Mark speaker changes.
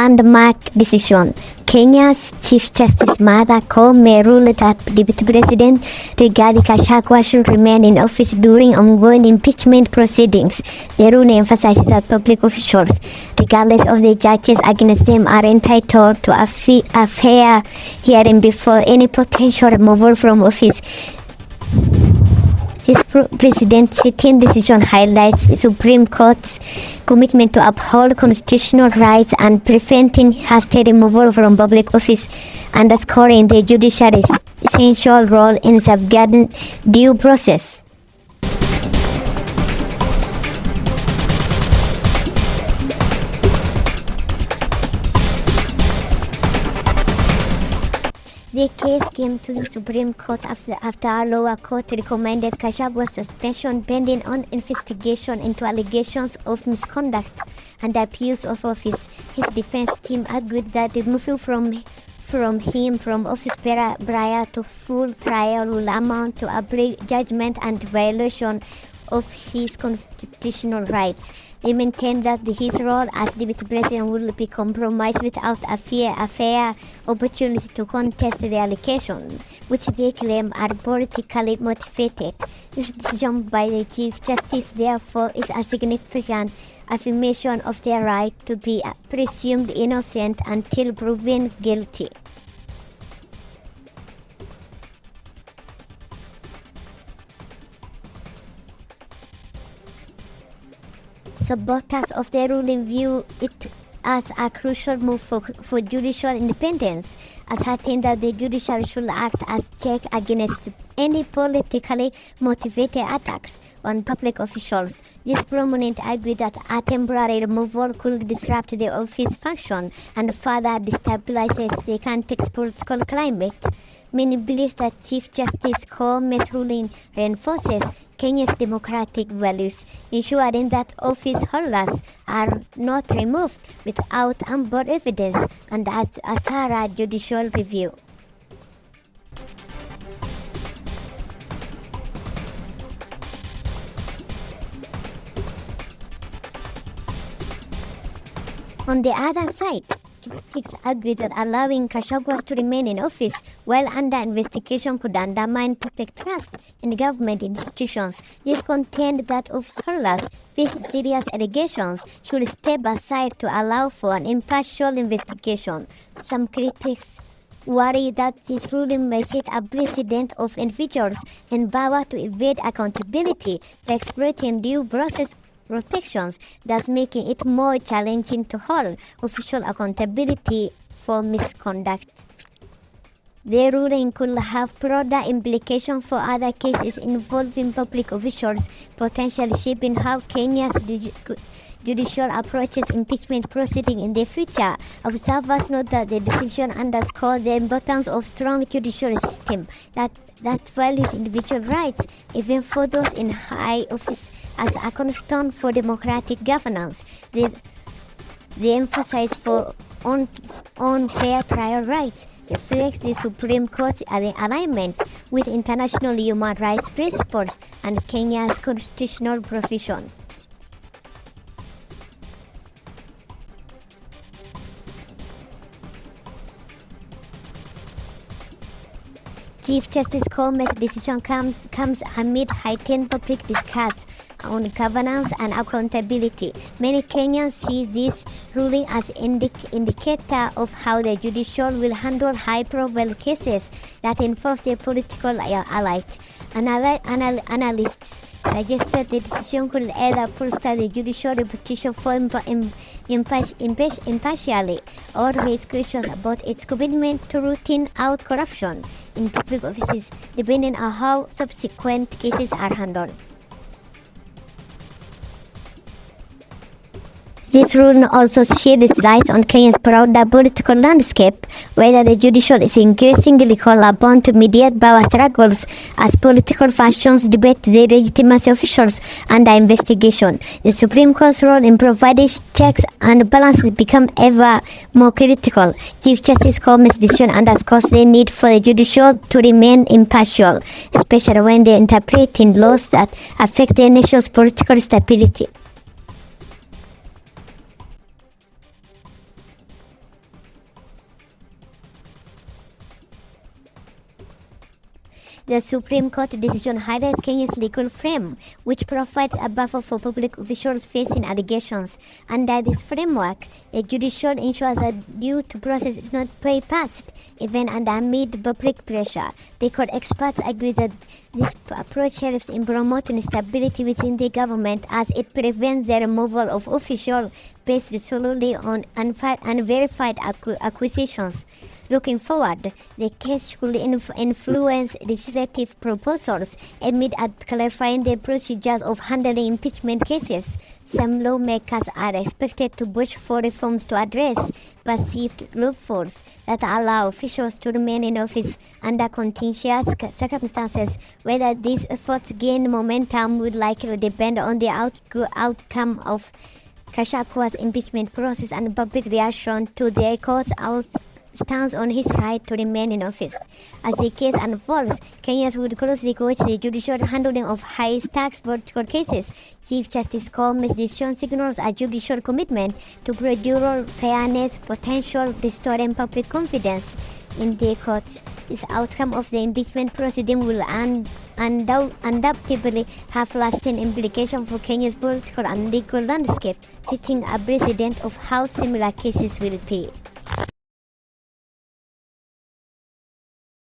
Speaker 1: landmark decision. Kenya's Chief Justice Martha Koome ruled that Deputy President Rigathi Gachagua should remain in office during ongoing impeachment proceedings. The ruling emphasizes that public officials, regardless of the charges against them, are entitled to a fair hearing before any potential removal from office. His precedent-setting decision highlights the Supreme Court's commitment to uphold constitutional rights and preventing hasty removal from public office, underscoring the judiciary's essential role in safeguarding due process. The case came to the Supreme Court after a lower court recommended Gachagua's suspension pending on investigation into allegations of misconduct and abuse of office. His defense team argued that removal from him from office prior to full trial will amount to a judgment and violation of his constitutional rights. They maintained that his role as deputy president will be compromised without a fair opportunity to contest the allegations, which they claim are politically motivated. This decision by the Chief Justice, therefore, is a significant affirmation of their right to be presumed innocent until proven guilty. Supporters of the ruling view it as a crucial move for judicial independence, asserting that the judiciary should act as check against any politically motivated attacks on public officials. This proponent argued that a temporary removal could disrupt the office function and further destabilize the country's political climate. Many believe that Chief Justice Koome's ruling reinforces Kenya's democratic values, ensuring that office holders are not removed without ample evidence and a thorough judicial review. On the other side, critics argue that allowing Gachagua to remain in office while under investigation could undermine public trust in government institutions. They contend that office holders with serious allegations should step aside to allow for an impartial investigation. Some critics worry that this ruling may set a precedent of individuals in power to evade accountability by exploiting due process protections, thus making it more challenging to hold official accountability for misconduct. The ruling could have broader implications for other cases involving public officials, potentially shaping how Kenya's judicial approaches impeachment proceedings in the future. Observers note that the decision underscores the importance of strong judicial system that values individual rights, even for those in high office, as a cornerstone for democratic governance. The emphasis on fair trial rights reflects the Supreme Court's alignment with international human rights principles and Kenya's constitutional provision. Chief Justice Koome's decision comes amid heightened public discourse on governance and accountability. Many Kenyans see this ruling as indicator of how the judiciary will handle high-profile cases that involve their political elite. Analysts suggested the decision could either bolster the judicial reputation for impartiality or raise questions about its commitment to rooting out corruption in public offices, depending on how subsequent cases are handled. This ruling also sheds light on Kenya's broader political landscape, whether the judiciary is increasingly called upon to mediate power struggles as political factions debate the legitimacy of officials under investigation. The Supreme Court's role in providing checks and balances become ever more critical. Chief Justice Koome's decision underscores the need for the judiciary to remain impartial, especially when they interpreting laws that affect the nation's political stability. The Supreme Court decision highlights Kenya's legal frame, which provides a buffer for public officials facing allegations. Under this framework, a judicial ensures that due process is not bypassed, even amid public pressure. The court experts agree that this approach helps in promoting stability within the government as it prevents the removal of officials based solely on unverified acquisitions. Looking forward, the case could influence legislative proposals aimed at clarifying the procedures of handling impeachment cases. Some lawmakers are expected to push for reforms to address perceived loopholes that allow officials to remain in office under contentious circumstances. Whether these efforts gain momentum would likely depend on the outcome of Gachagua's impeachment process and public reaction to the court's stance on his right to remain in office. As the case unfolds, Kenyans would closely watch the judicial handling of high-stakes court cases. Chief Justice Koome's decision signals a judicial commitment to procedural fairness, potential restoring public confidence in the courts. This outcome of the impeachment proceeding will undoubtedly have lasting implications for Kenya's political and legal landscape, setting a precedent of how similar cases will be.